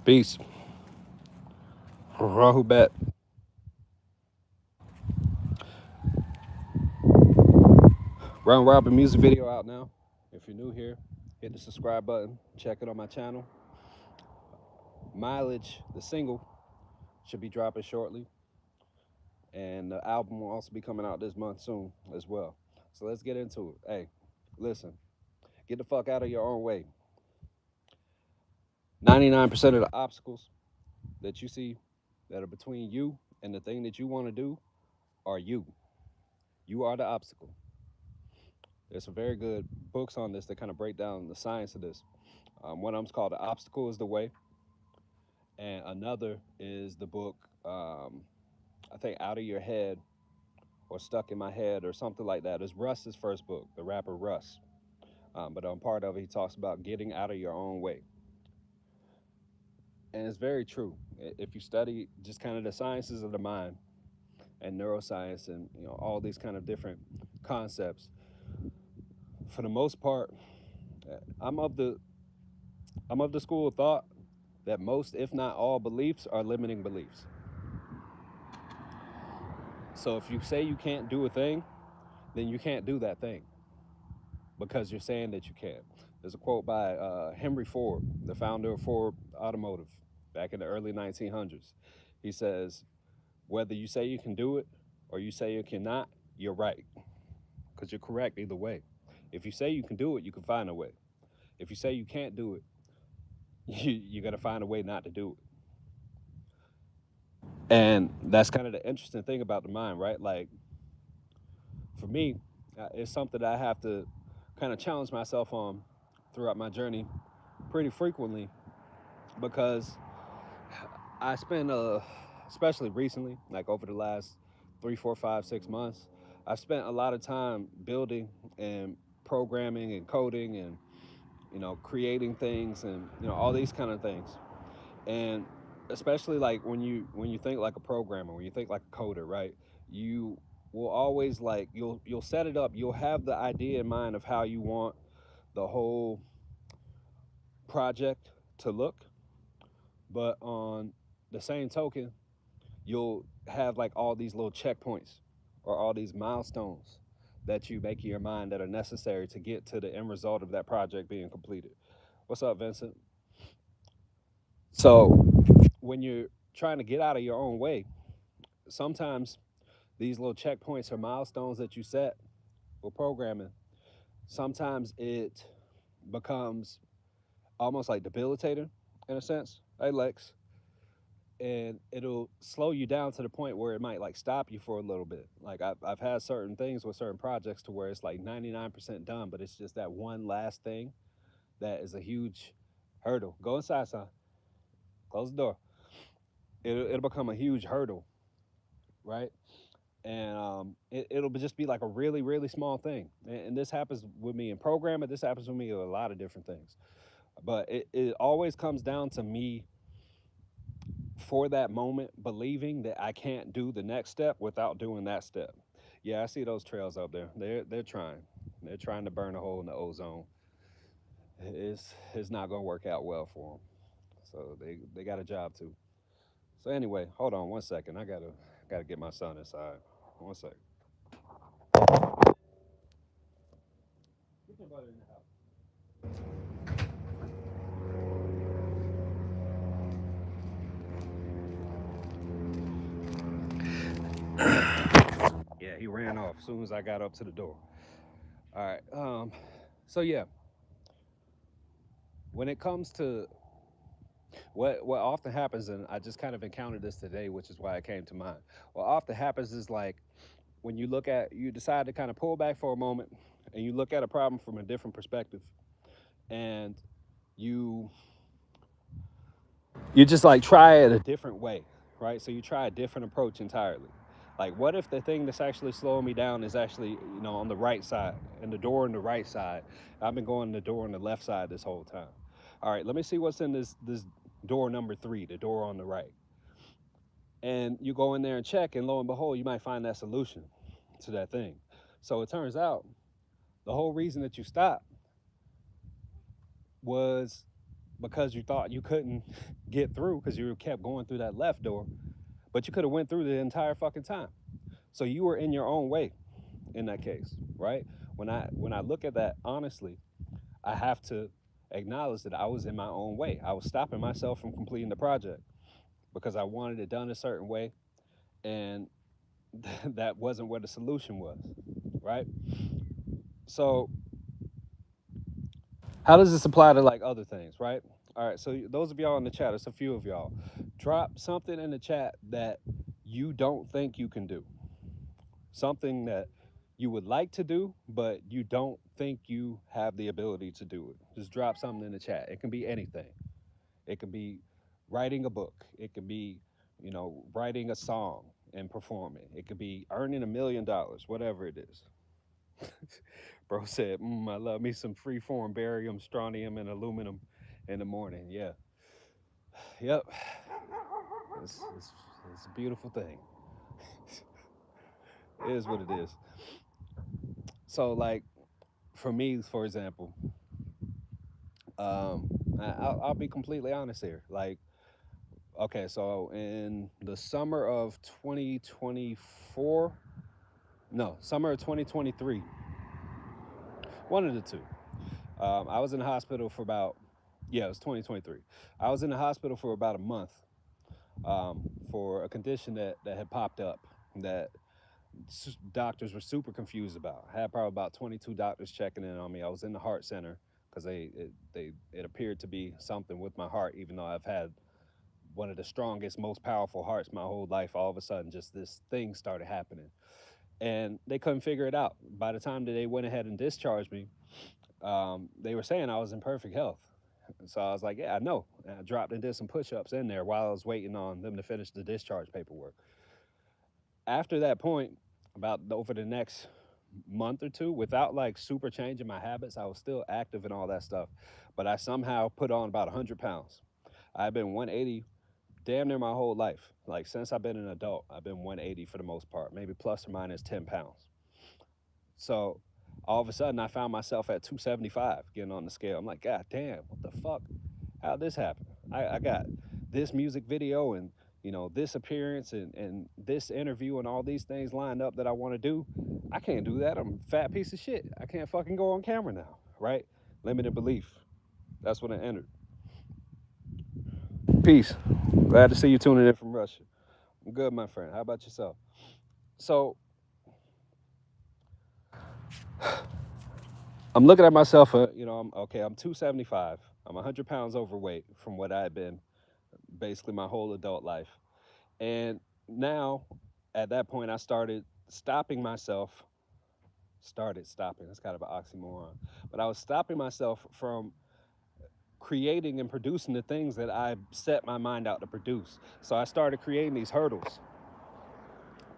Peace. Rahu Bet. Round Robin music video out now. If you're new here, hit the subscribe button. Check it on my channel. Mileage, the single, should be dropping shortly. And the album will also be coming out this month soon as well. So let's get into it. Hey, listen, get the fuck out of your own way. 99% of the obstacles that you see that are between you and the thing that you want to do are you. You are the obstacle. There's some very good books on this that kind of break down the science of this. One of them's called The Obstacle is the Way, and another is the book, I think, Out of Your Head or Stuck in My Head or something like that. It's Russ's first book, the rapper Russ. But on part of it, he talks about getting out of your own way. And it's very true. If you study just kind of the sciences of the mind and neuroscience and all these kind of different concepts, for the most part, I'm of the I'm of the school of thought that most, if not all, beliefs are limiting beliefs. So if you say you can't do a thing, then you can't do that thing because you're saying that you can. There's a quote by Henry Ford, the founder of Ford Automotive, back in the early 1900s. He says, whether you say you can do it or you say you cannot, you're right, because you're correct either way. If you say you can do it, you can find a way. If you say you can't do it, you got to find a way not to do it. And that's kind of the interesting thing about the mind, right? Like, for me, it's something that I have to kind of challenge myself on throughout my journey pretty frequently because I spend, especially recently, like over the last 3, 4, 5, 6 months, I've spent a lot of time building and programming and coding and creating things and all these kind of things. And especially like when you think like a programmer, when you think like a coder, right? You will always like you'll set it up. You'll have the idea in mind of how you want the whole project to look, but on the same token, you'll have like all these little checkpoints or all these milestones that you make in your mind that are necessary to get to the end result of that project being completed. What's up, Vincent? So when you're trying to get out of your own way, sometimes these little checkpoints or milestones that you set for programming, sometimes it becomes almost like debilitating in a sense. Hey, Lex. And it'll slow you down to the point where it might like stop you for a little bit. Like I've had certain things with certain projects to where it's like 99% done, but it's just that one last thing that is a huge hurdle. Go inside, son. Close the door. It'll become a huge hurdle, right? And it'll just be like a really, really small thing. And this happens with me in programming. This happens with me with a lot of different things. But it always comes down to me for that moment believing that I can't do the next step without doing that step. Yeah, I see those trails up there. They're trying. They're trying to burn a hole in the ozone. It's not gonna work out well for them. So they got a job too. So anyway, hold on 1 second. I gotta get my son inside. 1 second. Get your butter in the house. Yeah, he ran off as soon as I got up to the door. All right. So yeah, when it comes to what often happens, and I just kind of encountered this today, which is why it came to mind. What often happens is like when you decide to kind of pull back for a moment and you look at a problem from a different perspective, and you you just like try it a different way, right? So you try a different approach entirely. Like, what if the thing that's actually slowing me down is actually, on the right side and the door on the right side? I've been going the door on the left side this whole time. All right, let me see what's in this door number 3, the door on the right. And you go in there and check, and lo and behold, you might find that solution to that thing. So it turns out the whole reason that you stopped was because you thought you couldn't get through because you kept going through that left door, but you could have went through the entire fucking time. So you were in your own way in that case, right? When I look at that honestly, I have to acknowledge that I was in my own way. I was stopping myself from completing the project because I wanted it done a certain way, and that wasn't where the solution was, right? So how does this apply to like other things, right? All right, so those of y'all in the chat, it's a few of y'all. Drop something in the chat that you don't think you can do. Something that you would like to do, but you don't think you have the ability to do it. Just drop something in the chat. It can be anything. It could be writing a book. It could be, writing a song and performing. It could be earning $1 million, whatever it is. Bro said, I love me some freeform barium, strontium, and aluminum in the morning. Yeah. Yep. It's a beautiful thing. It is what it is. So, like, for me, for example, um, I'll be completely honest here. Like, okay, so in the summer of 2024, no, summer of 2023, one of the two, I was in the hospital for about, yeah, it was 2023. I was in the hospital for about a month for a condition that had popped up that doctors were super confused about. I had probably about 22 doctors checking in on me. I was in the heart center because it appeared to be something with my heart, even though I've had one of the strongest, most powerful hearts my whole life. All of a sudden, just this thing started happening, and they couldn't figure it out. By the time that they went ahead and discharged me, they were saying I was in perfect health. So I was like, yeah, I know. And I dropped and did some push-ups in there while I was waiting on them to finish the discharge paperwork. After that point, about over the next month or two, without like super changing my habits, I was still active and all that stuff. But I somehow put on about 100 pounds. I've been 180 damn near my whole life. Like since I've been an adult, I've been 180 for the most part, maybe plus or minus 10 pounds. So all of a sudden, I found myself at 275 getting on the scale. I'm like, God damn, what the fuck? How'd this happen? I got this music video and this appearance and this interview and all these things lined up that I want to do. I can't do that. I'm a fat piece of shit. I can't fucking go on camera now, right? Limited belief. That's when I entered. Peace. Glad to see you tuning in from Russia. I'm good, my friend. How about yourself? So I'm looking at myself. I'm okay. I'm 275. I'm 100 pounds overweight from what I had been basically my whole adult life. And now, at that point, I started stopping myself. Started stopping. That's kind of an oxymoron. But I was stopping myself from creating and producing the things that I set my mind out to produce. So I started creating these hurdles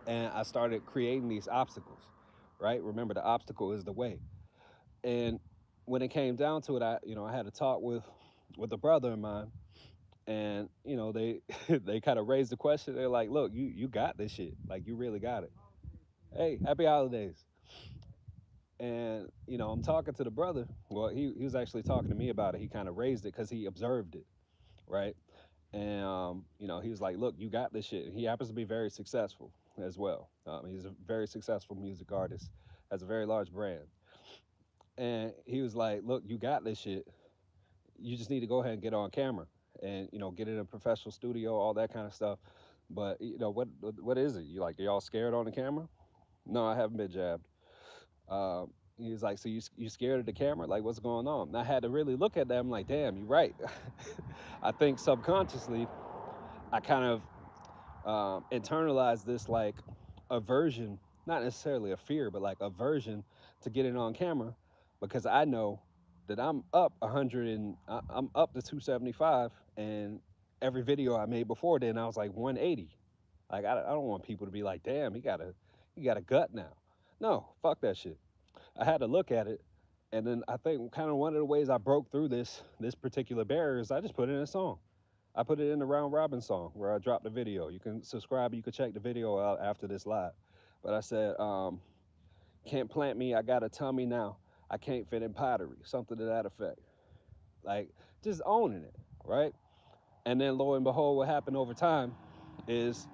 and I started creating these obstacles, right? Remember, the obstacle is the way. And when it came down to it, I had a talk with a brother of mine, and they they kind of raised the question. They're like, "Look, you got this shit. Like, you really got it. Hey, happy holidays." And I'm talking to the brother. Well, he was actually talking to me about it. He kind of raised it because he observed it, right? And he was like, "Look, you got this shit." He happens to be very successful as well. He's a very successful music artist, has a very large brand. And he was like, "Look, you got this shit. You just need to go ahead and get on camera and get in a professional studio, all that kind of stuff." But what is it? You like, are y'all scared on the camera? No, I haven't been jabbed. He was like, so you scared of the camera? Like, what's going on? And I had to really look at that. I'm like, damn, you're right. I think subconsciously, I kind of internalized this like aversion, not necessarily a fear, but like aversion to getting on camera, because I know that I'm up 100 and I'm up to 275, and every video I made before then I was like 180. Like I don't want people to be like, damn, he got a gut now. No, fuck that shit. I had to look at it, and then I think kind of one of the ways I broke through this particular barrier is I just put it in a song. I put it in the round robin song where I dropped the video. You can subscribe. You can check the video out after this live. But I said, can't plant me. I got a tummy now. I can't fit in pottery. Something to that effect. Like, just owning it, right? And then lo and behold, what happened over time is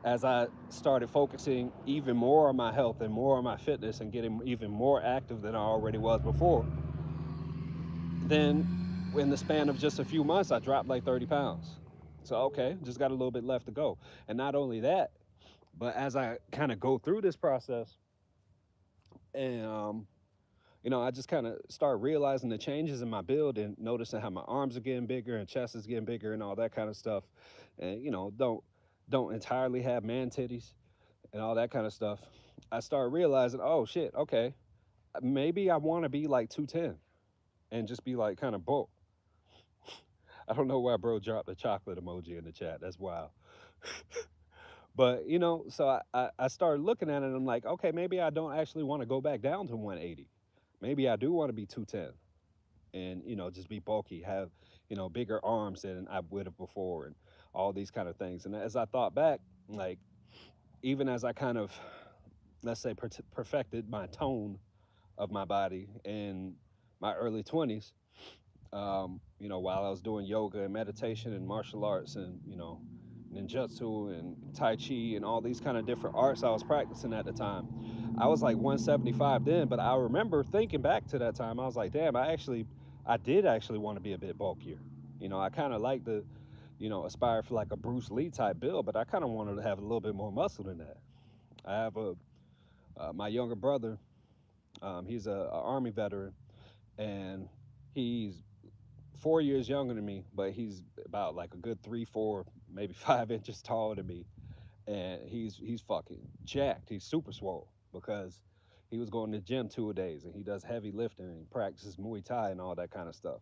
as I started focusing even more on my health and more on my fitness and getting even more active than I already was before, then in the span of just a few months, I dropped like 30 pounds. So, okay, just got a little bit left to go. And not only that, but as I kind of go through this process and, I just kind of start realizing the changes in my build and noticing how my arms are getting bigger and chest is getting bigger and all that kind of stuff. And, don't entirely have man titties and all that kind of stuff. I start realizing, oh shit, okay, maybe I want to be like 210 and just be like kind of bulk. I don't know why bro dropped the chocolate emoji in the chat. That's wild. But so I started looking at it and I'm like, okay, maybe I don't actually want to go back down to 180. Maybe I do want to be 210 and just be bulky, have bigger arms than I would have before, and all these kind of things. And as I thought back, like even as I kind of, let's say, perfected my tone of my body in my early 20s, while I was doing yoga and meditation and martial arts and, ninjutsu and Tai Chi and all these kind of different arts I was practicing at the time. I was like 175 then, but I remember thinking back to that time, I was like, damn, I did actually want to be a bit bulkier. I kind of like to, aspire for like a Bruce Lee type build, but I kind of wanted to have a little bit more muscle than that. I have my younger brother, he's a Army veteran, and he's 4 years younger than me, but he's about like a good 3, 4, maybe 5 inches taller than me, and he's fucking jacked. He's super swole because he was going to the gym 2 days, and he does heavy lifting and he practices Muay Thai and all that kind of stuff.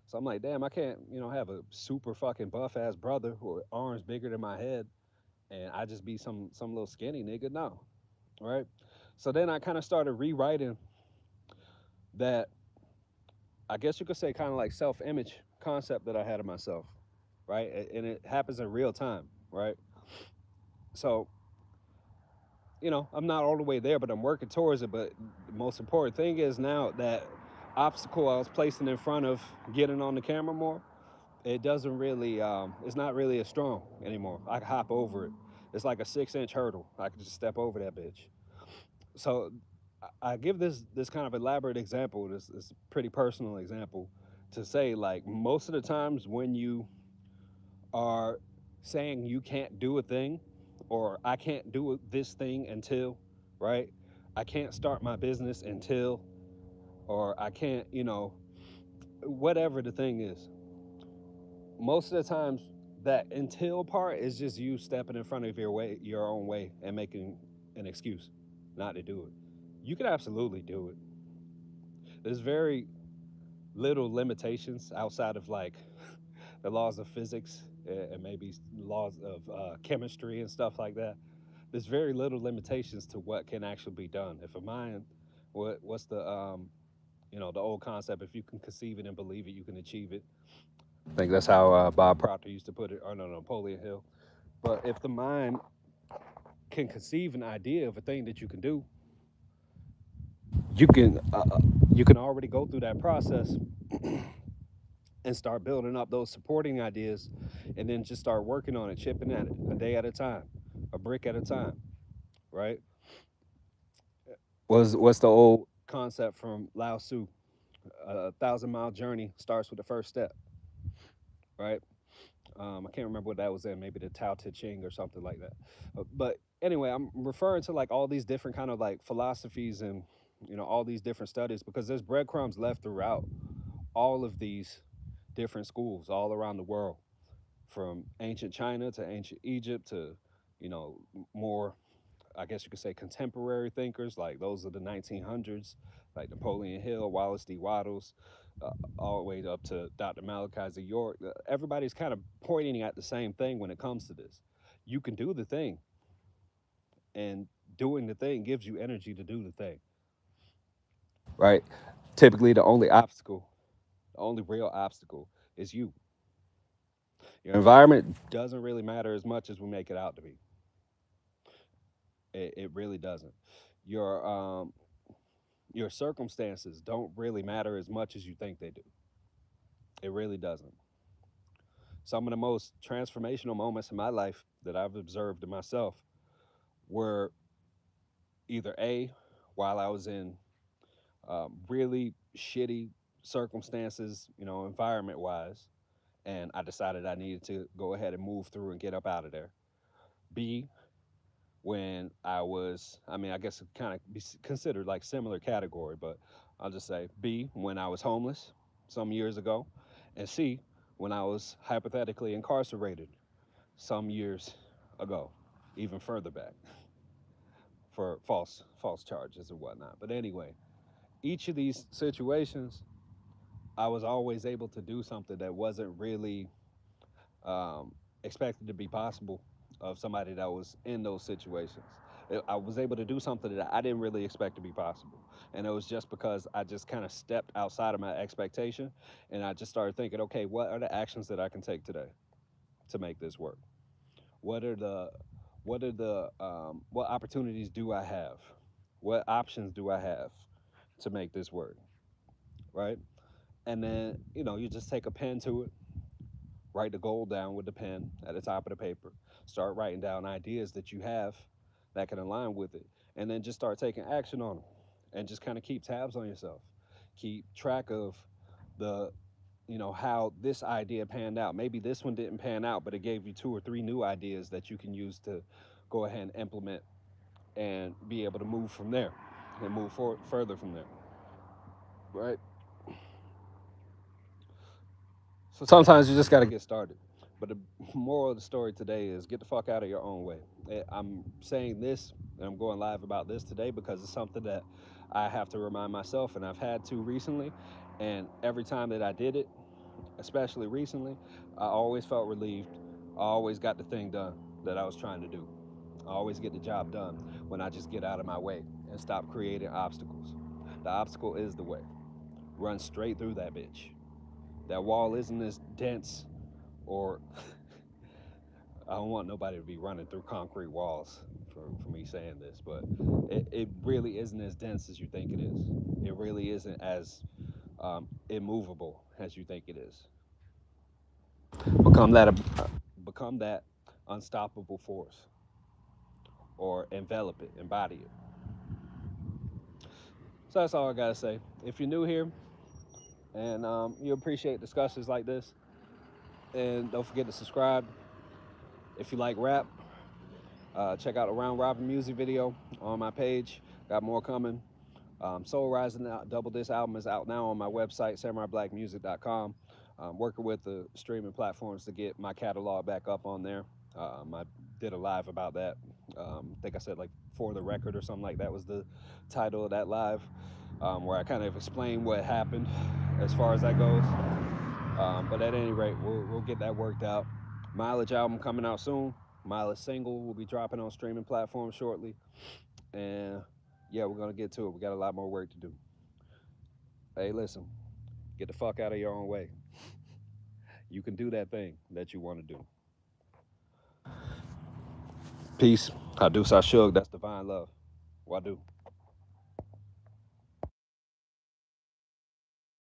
So I'm like, damn, I can't, have a super fucking buff ass brother who arms bigger than my head, and I just be some little skinny nigga. No, right? So then I kind of started rewriting that, I guess you could say, kind of like self-image concept that I had of myself, right? And it happens in real time, right? So, I'm not all the way there, but I'm working towards it. But the most important thing is now that obstacle I was placing in front of getting on the camera more, it doesn't really, it's not really as strong anymore. I can hop over it. It's like a 6 inch hurdle. I can just step over that bitch. So I give this kind of elaborate example, this pretty personal example, to say like most of the times when you are saying you can't do a thing, or I can't do this thing until, right? I can't start my business until, or I can't, whatever the thing is. Most of the times, that until part is just you stepping in front of your own way, and making an excuse not to do it. You can absolutely do it. There's very little limitations outside of like the laws of physics and maybe laws of chemistry and stuff like that. There's very little limitations to what can actually be done. If a mind, what's the old concept? If you can conceive it and believe it, you can achieve it. I think that's how Bob Proctor used to put it, or no, Napoleon Hill. But if the mind can conceive an idea of a thing that you can do, you can you can already go through that process and start building up those supporting ideas, and then just start working on it, chipping at it a day at a time, a brick at a time, right? What's the old concept from Lao Tzu? A 1,000 mile journey starts with the first step, right? I can't remember what that was in, maybe the Tao Te Ching or something like that. But anyway, I'm referring to like all these different kind of like philosophies and all these different studies, because there's breadcrumbs left throughout all of these different schools all around the world, from ancient China to ancient Egypt to more, I guess you could say, contemporary thinkers, like those of the 1900s, like Napoleon Hill, Wallace D. Waddles, all the way up to Dr. Malachi Z. York. Everybody's kind of pointing at the same thing when it comes to this. You can do the thing, and doing the thing gives you energy to do the thing, right? Typically, the only real obstacle is you. Your environment doesn't really matter as much as we make it out to be. It really doesn't. Your your circumstances don't really matter as much as you think they do. It really doesn't. Some of the most transformational moments in my life that I've observed in myself were either A, while I was in really shitty circumstances, environment wise, and I decided I needed to go ahead and move through and get up out of there. B, when I was, I mean, I guess it kind of be considered like similar category, but I'll just say B, when I was homeless some years ago, and C, when I was hypothetically incarcerated some years ago, even further back for false charges and whatnot. But anyway, each of these situations, I was always able to do something that wasn't really expected to be possible of somebody that was in those situations. I was able to do something that I didn't really expect to be possible. And it was just because I just kind of stepped outside of my expectation and I just started thinking, okay, what are the actions that I can take today to make this work? What are the what opportunities do I have? What options do I have to make this work? Right? And then, you just take a pen to it, write the goal down with the pen at the top of the paper, start writing down ideas that you have that can align with it, and then just start taking action on them and just kind of keep tabs on yourself. Keep track of the how this idea panned out. Maybe this one didn't pan out, but it gave you two or three new ideas that you can use to go ahead and implement and be able to move from there and move forward further from there. Right? So sometimes you just got to get started. But the moral of the story today is get the fuck out of your own way. I'm saying this and I'm going live about this today because it's something that I have to remind myself and I've had to recently. And every time that I did it, especially recently, I always felt relieved. I always got the thing done that I was trying to do. I always get the job done when I just get out of my way and stop creating obstacles. The obstacle is the way. Run straight through that bitch. That wall isn't as dense or I don't want nobody to be running through concrete walls for me saying this, but it really isn't as dense as you think it is. It really isn't as immovable as you think it is. Become that become that unstoppable force, or envelop it, embody it. So that's all I gotta say. If you're new here and you appreciate discussions like this, and don't forget to subscribe. If you like rap, check out a round robin music video on my page. Got more coming. Soul Rising Double Disc album is out now on my website, samuraiblackmusic.com. Working with the streaming platforms to get my catalog back up on there. I did a live about that. I think I said like For the Record or something like that was the title of that live, where I kind of explained what happened as far as that goes. But at any rate, we'll get that worked out. Mileage album coming out soon. Mileage single will be dropping on streaming platforms shortly. And yeah, we're gonna get to it. We got a lot more work to do. Hey, listen, get the fuck out of your own way. You can do that thing that you want to do. Peace. I do, I shug. That's divine love. Wadu.